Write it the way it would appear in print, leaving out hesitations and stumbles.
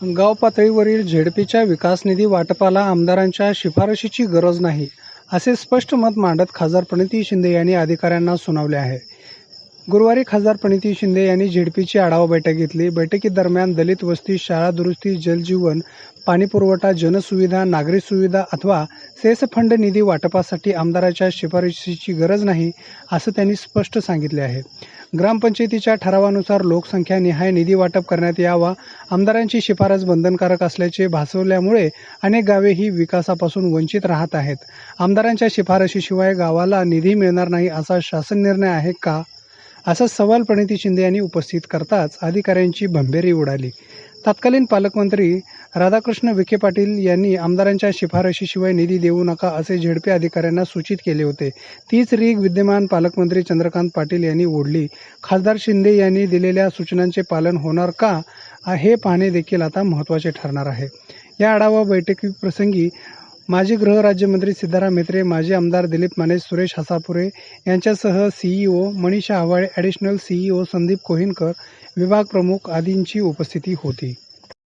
गाव पातळीवरील झेडपीच्या विकास निधी वाटपाला आमदारांच्या शिफारशीची गरज नाही, असे स्पष्ट मत मांडत खासदार प्रणिती शिंदे यांनी अधिकाऱ्यांना सुनावले आहे. गुरुवारी खासदार प्रणिती शिंदे यांनी झेडपीची आढावा बैठक घेतली. बैठकीदरम्यान दलित वस्ती, शाळा दुरुस्ती, जलजीवन, पाणीपुरवठा, जनसुविधा, नागरी सुविधा अथवा सेस फंड निधी वाटपासाठी आमदाराच्या शिफारशीची गरज नाही, असं त्यांनी स्पष्ट सांगितले आहे. ग्रामपंचायतीच्या ठरावानुसार लोकसंख्यानिहाय निधी वाटप करण्यात यावा. आमदारांची शिफारस बंधनकारक असल्याचे भासवल्यामुळे अनेक गावे ही विकासापासून वंचित राहत आहेत. आमदारांच्या शिफारशीशिवाय गावाला निधी मिळणार नाही असा शासन निर्णय आहे का, असा सवाल प्रणिती शिंदे यांनी उपस्थित करताच अधिकाऱ्यांची भंभेरी उडाली. तत्कालीन पालकमंत्री राधाकृष्ण विखे पाटील यांनी आमदारांच्या शिफारशीशिवाय निधी देऊ नका असे झेडपी अधिकाऱ्यांना सूचित केले होते. तीच रीग विद्यमान पालकमंत्री चंद्रकांत पाटील यांनी ओढली. खासदार शिंदे यांनी दिलेल्या सूचनांचे पालन होणार का, हे पाहणे देखील आता महत्त्वाचे ठरणार आहे. या आढावा बैठकीप्रसंगी माजी गृहराज्यमंत्री सिद्धाराम म्हेत्रे, माजी आमदार दिलीप माने, सुरेश हसापुरे यांच्यासह CEO Manisha Avhale, additional CEO Sandeep Kohinkar, विभाग प्रमुख आदींची उपस्थिती होती.